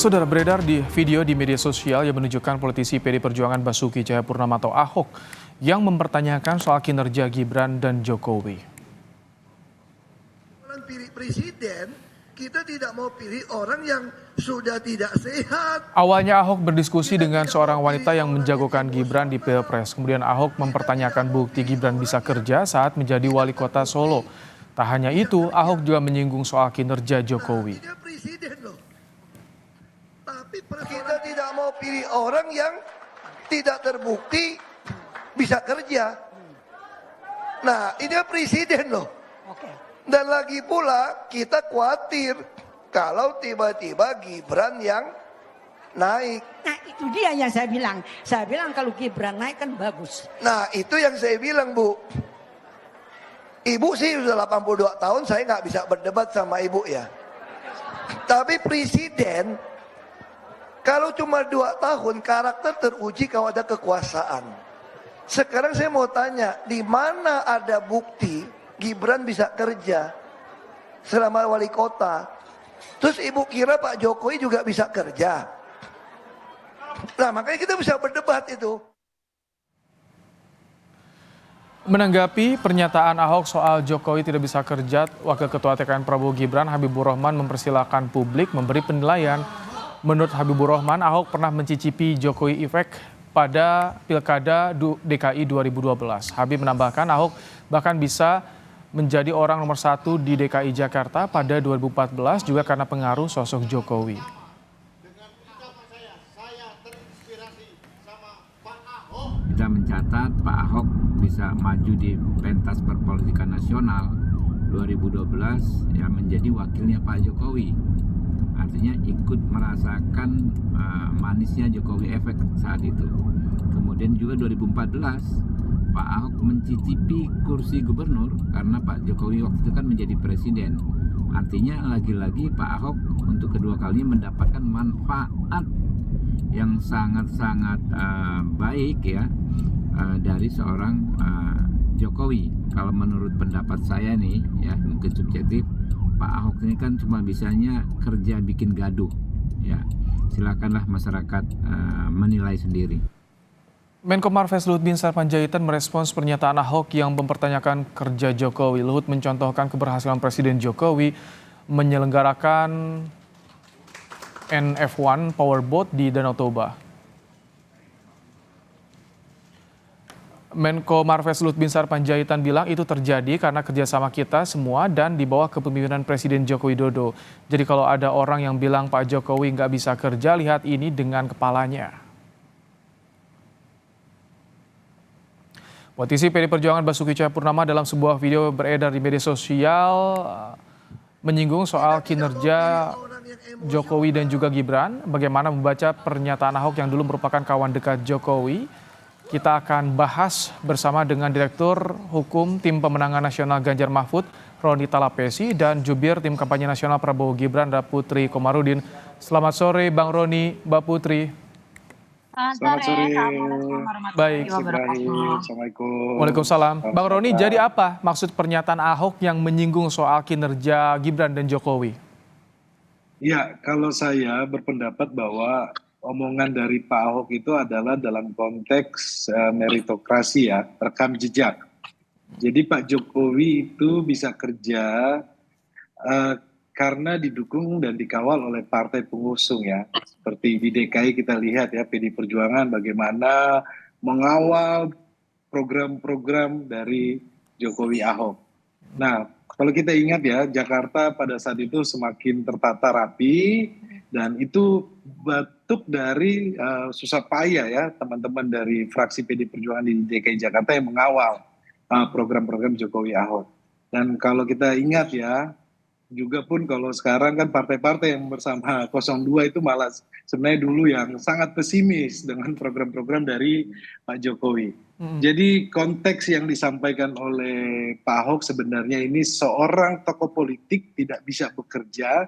Saudara, beredar di video di media sosial yang menunjukkan politisi PD Perjuangan Basuki Cahayapurnama atau Ahok yang mempertanyakan soal kinerja Gibran dan Jokowi. Orang pilih presiden, kita tidak mau pilih orang yang sudah tidak sehat. Awalnya Ahok berdiskusi dengan seorang wanita yang menjagokan Gibran di Pilpres. Kemudian Ahok mempertanyakan bukti Gibran bisa kerja saat menjadi wali kota Solo. Tak hanya itu, Ahok juga menyinggung soal kinerja Jokowi. Dia presiden loh. Tapi kita tidak mau pilih orang yang tidak terbukti bisa kerja. Nah, ini presiden loh. Dan lagi pula kita khawatir kalau tiba-tiba Gibran yang naik. Nah itu dia yang saya bilang. Saya bilang kalau Gibran naik kan bagus. Nah itu yang saya bilang, Bu. Ibu sih sudah 82 tahun, saya nggak bisa berdebat sama ibu ya. Tapi presiden, kalau cuma 2 tahun, karakter teruji kalau ada kekuasaan. Sekarang saya mau tanya, di mana ada bukti Gibran bisa kerja selama wali kota? Terus ibu kira Pak Jokowi juga bisa kerja? Nah makanya kita bisa berdebat itu. Menanggapi pernyataan Ahok soal Jokowi tidak bisa kerja, Wakil Ketua TKN Prabowo Gibran Habibur Rahman mempersilahkan publik memberi penilaian. Menurut Habibur Rahman, Ahok pernah mencicipi Jokowi Effect pada Pilkada DKI 2012. Habib menambahkan Ahok bahkan bisa menjadi orang nomor 1 di DKI Jakarta pada 2014 juga karena pengaruh sosok Jokowi. Kita mencatat Pak Ahok bisa maju di pentas perpolitikan nasional 2012 ya menjadi wakilnya Pak Jokowi. Artinya ikut merasakan manisnya Jokowi efek saat itu. Kemudian juga 2014 Pak Ahok mencicipi kursi gubernur karena Pak Jokowi waktu itu kan menjadi presiden. Artinya lagi-lagi Pak Ahok untuk kedua kalinya mendapatkan manfaat yang sangat-sangat baik ya dari seorang Jokowi. Kalau menurut pendapat saya nih ya mungkin subjektif, Pak Ahok ini kan cuma bisanya kerja bikin gaduh ya. Silakanlah masyarakat menilai sendiri. Menko Marves Luhut Binsar Panjaitan merespons pernyataan Ahok yang mempertanyakan kerja Jokowi. Luhut mencontohkan keberhasilan Presiden Jokowi menyelenggarakan NF1 Powerboat di Danau Toba. Menko Marves Luhut Binsar Panjaitan bilang itu terjadi karena kerjasama kita semua dan di bawah kepemimpinan Presiden Joko Widodo. Jadi kalau ada orang yang bilang Pak Jokowi nggak bisa kerja, lihat ini dengan kepalanya. Politisi PD Perjuangan Basuki Cahayapurnama dalam sebuah video beredar di media sosial menyinggung soal kinerja Jokowi dan juga Gibran. Bagaimana membaca pernyataan Ahok yang dulu merupakan kawan dekat Jokowi? Kita akan bahas bersama dengan Direktur Hukum Tim Pemenangan Nasional Ganjar Mahfud, Roni Talapesi, dan Jubir Tim Kampanye Nasional Prabowo Gibran, Putri Komarudin. Selamat sore Bang Roni, Mbak Putri. Selamat sore. Baik. Assalamualaikum. Waalaikumsalam. Bang Roni, jadi apa maksud pernyataan Ahok yang menyinggung soal kinerja Gibran dan Jokowi? Ya, kalau saya berpendapat bahwa omongan dari Pak Ahok itu adalah dalam konteks meritokrasi ya, rekam jejak. Jadi Pak Jokowi itu bisa kerja karena didukung dan dikawal oleh partai pengusung ya. Seperti di DKI kita lihat ya, PD Perjuangan bagaimana mengawal program-program dari Jokowi Ahok. Nah, kalau kita ingat ya, Jakarta pada saat itu semakin tertata rapi dan itu batuk dari susah payah ya teman-teman dari fraksi PD Perjuangan di DKI Jakarta yang mengawal program-program Jokowi Ahok. Dan kalau kita ingat ya, juga pun kalau sekarang kan partai-partai yang bersama 02 itu malah sebenarnya dulu yang sangat pesimis dengan program-program dari Pak Jokowi. Jadi konteks yang disampaikan oleh Pak Ahok sebenarnya ini seorang tokoh politik tidak bisa bekerja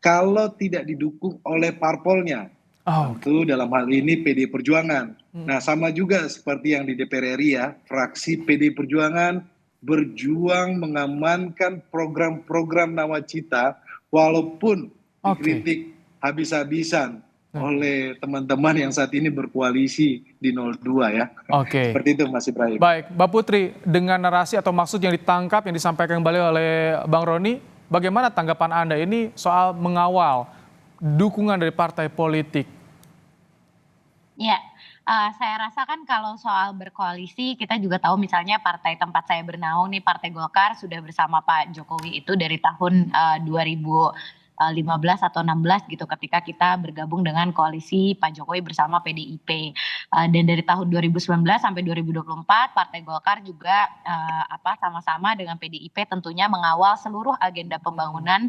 kalau tidak didukung oleh parpolnya. Tentu dalam hal ini PD Perjuangan. Nah sama juga seperti yang di DPR RI ya, fraksi PD Perjuangan berjuang mengamankan program-program nawacita walaupun dikritik habis-habisan oleh teman-teman yang saat ini berkoalisi di 02 ya. Oke. Seperti itu Mas Ibrahim. Baik, Mbak Putri, dengan narasi atau maksud yang ditangkap, yang disampaikan kembali oleh Bang Roni, bagaimana tanggapan Anda ini soal mengawal dukungan dari partai politik? Ya, saya rasa kan kalau soal berkoalisi, kita juga tahu misalnya partai tempat saya bernaung nih, Partai Golkar sudah bersama Pak Jokowi itu dari tahun 2015 atau 16 gitu ketika kita bergabung dengan koalisi Pak Jokowi bersama PDIP. Dan dari tahun 2019 sampai 2024 Partai Golkar juga sama-sama dengan PDIP tentunya mengawal seluruh agenda pembangunan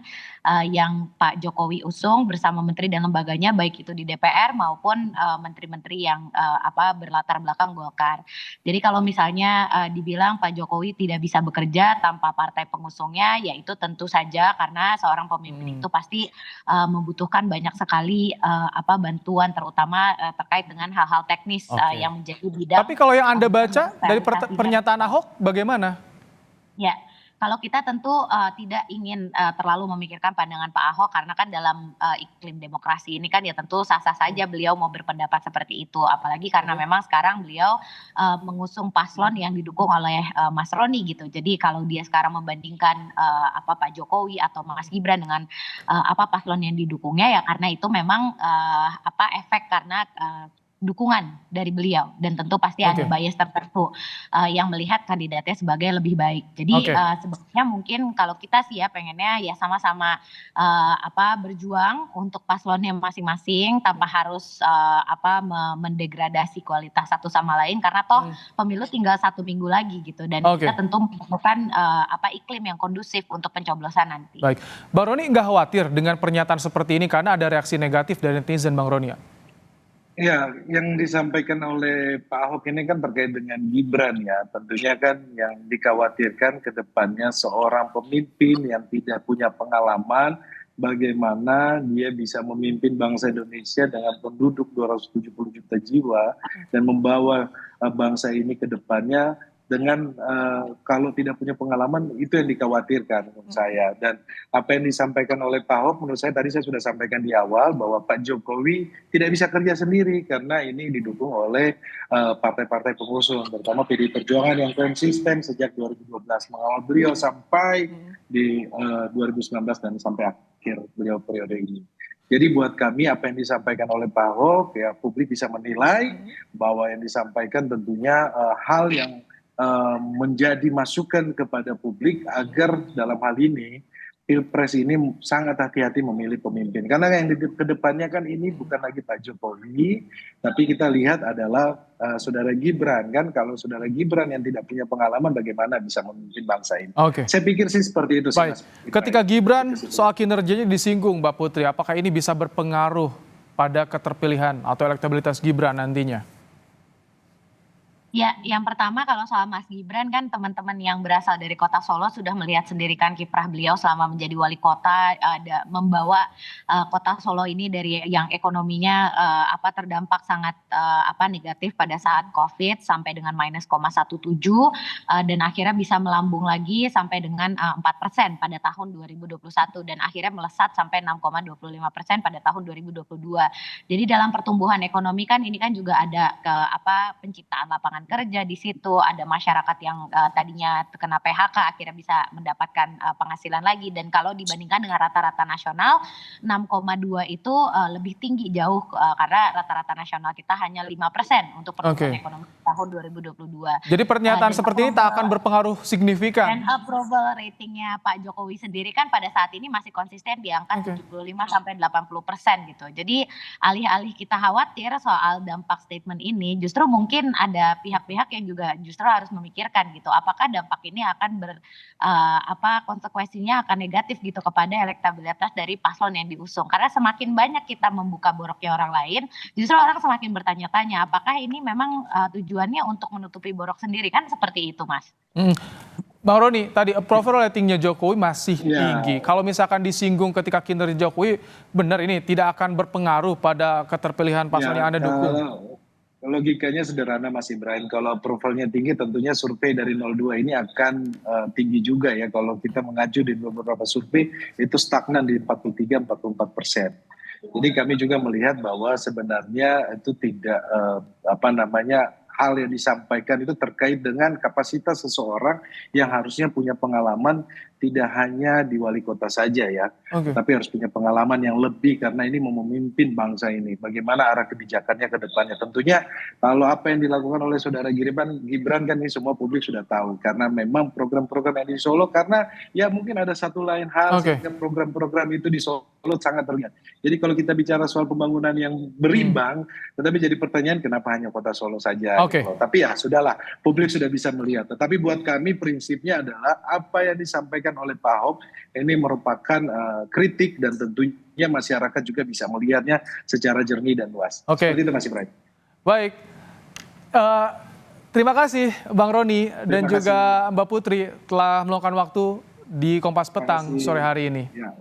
yang Pak Jokowi usung bersama menteri dan lembaganya baik itu di DPR maupun menteri-menteri yang berlatar belakang Golkar. Jadi kalau misalnya dibilang Pak Jokowi tidak bisa bekerja tanpa partai pengusungnya, ya itu tentu saja karena seorang pemimpin itu pasti membutuhkan banyak sekali bantuan terutama terkait dengan hal-hal teknis yang menjadi bidang. Tapi kalau yang Anda baca dari pernyataan Ahok bagaimana? Ya, kalau kita tentu tidak ingin terlalu memikirkan pandangan Pak Ahok karena kan dalam iklim demokrasi ini kan ya tentu sah-sah saja beliau mau berpendapat seperti itu. Apalagi karena memang sekarang beliau mengusung paslon yang didukung oleh Mas Roni gitu. Jadi kalau dia sekarang membandingkan Pak Jokowi atau Mas Gibran dengan paslon yang didukungnya ya karena itu memang efek karena dukungan dari beliau dan tentu pasti ada bias tertentu yang melihat kandidatnya sebagai lebih baik. Jadi sebenarnya mungkin kalau kita sih ya pengennya ya sama-sama berjuang untuk paslonnya masing-masing tanpa harus mendegradasi kualitas satu sama lain karena toh pemilu tinggal 1 minggu lagi gitu dan kita tentu membutuhkan iklim yang kondusif untuk pencoblosan nanti. Baik, Bang Roni nggak khawatir dengan pernyataan seperti ini karena ada reaksi negatif dari netizen, Bang Roni? Ya, yang disampaikan oleh Pak Ahok ini kan terkait dengan Gibran ya. Tentunya kan yang dikhawatirkan ke depannya seorang pemimpin yang tidak punya pengalaman, bagaimana dia bisa memimpin bangsa Indonesia dengan penduduk 270 juta jiwa dan membawa bangsa ini ke depannya dengan kalau tidak punya pengalaman itu yang dikhawatirkan menurut saya. Dan apa yang disampaikan oleh Pak Ahok menurut saya tadi saya sudah sampaikan di awal bahwa Pak Jokowi tidak bisa kerja sendiri karena ini didukung oleh partai-partai pengusung terutama PDI Perjuangan yang konsisten sejak 2012 mengawal beliau sampai di 2019 dan sampai akhir beliau periode ini. Jadi buat kami apa yang disampaikan oleh Pak Ahok ya publik bisa menilai bahwa yang disampaikan tentunya hal yang menjadi masukan kepada publik agar dalam hal ini Pilpres ini sangat hati-hati memilih pemimpin. Karena yang ke depannya kan ini bukan lagi Pak Jokowi, tapi kita lihat adalah Saudara Gibran kan. Kalau Saudara Gibran yang tidak punya pengalaman bagaimana bisa memimpin bangsa ini. Saya pikir sih seperti itu. Baik. Ketika Gibran soal kinerjanya disinggung Mbak Putri, apakah ini bisa berpengaruh pada keterpilihan atau elektabilitas Gibran nantinya? Ya, yang pertama kalau soal Mas Gibran kan teman-teman yang berasal dari kota Solo sudah melihat sendiri kan kiprah beliau selama menjadi wali kota, ada membawa kota Solo ini dari yang ekonominya terdampak sangat negatif pada saat COVID sampai dengan minus 0,17 dan akhirnya bisa melambung lagi sampai dengan 4% pada tahun 2021 dan akhirnya melesat sampai 6,25% pada tahun 2022. Jadi dalam pertumbuhan ekonomi kan ini kan juga ada penciptaan lapangan kerja di situ, ada masyarakat yang tadinya terkena PHK akhirnya bisa mendapatkan penghasilan lagi dan kalau dibandingkan dengan rata-rata nasional 6,2 itu lebih tinggi jauh karena rata-rata nasional kita hanya 5% untuk pertumbuhan ekonomi tahun 2022. Jadi pernyataan seperti ini tak akan berpengaruh signifikan. Dan approval ratingnya Pak Jokowi sendiri kan pada saat ini masih konsisten di angka 75 sampai 80% gitu. Jadi alih-alih kita khawatir soal dampak statement ini justru mungkin ada pihak-pihak yang juga justru harus memikirkan gitu apakah dampak ini akan konsekuensinya akan negatif gitu kepada elektabilitas dari paslon yang diusung karena semakin banyak kita membuka boroknya orang lain justru orang semakin bertanya-tanya apakah ini memang tujuannya untuk menutupi borok sendiri kan seperti itu Mas. Bang Roni, tadi approval ratingnya Jokowi masih tinggi. Kalau misalkan disinggung ketika kinerja Jokowi, benar ini tidak akan berpengaruh pada keterpilihan paslon yang Anda dukung? Logikanya sederhana Mas Ibrahim, kalau approvalnya tinggi tentunya survei dari 02 ini akan tinggi juga ya. Kalau kita mengacu di beberapa survei itu stagnan di 43-44%. Jadi kami juga melihat bahwa sebenarnya itu tidak hal yang disampaikan itu terkait dengan kapasitas seseorang yang harusnya punya pengalaman tidak hanya di wali kota saja ya, Oke. tapi harus punya pengalaman yang lebih karena ini mau memimpin bangsa ini. Bagaimana arah kebijakannya ke depannya? Tentunya kalau apa yang dilakukan oleh saudara Gibran kan ini semua publik sudah tahu karena memang program-program yang di Solo karena ya mungkin ada satu lain hal Oke. sehingga program-program itu di Solo sangat terlihat. Jadi kalau kita bicara soal pembangunan yang berimbang, tetapi jadi pertanyaan kenapa hanya kota Solo saja? Oke. Gitu loh. Tapi ya sudahlah, publik sudah bisa melihat. Tetapi buat kami prinsipnya adalah apa yang disampaikan oleh Pak Ahok ini merupakan kritik dan tentunya masyarakat juga bisa melihatnya secara jernih dan luas. Oke. Seperti itu Mas Ibrahim. Baik. Terima kasih Bang Roni dan Terima juga Mbak Putri telah meluangkan waktu di Kompas Petang kasih. sore hari ini. Ya.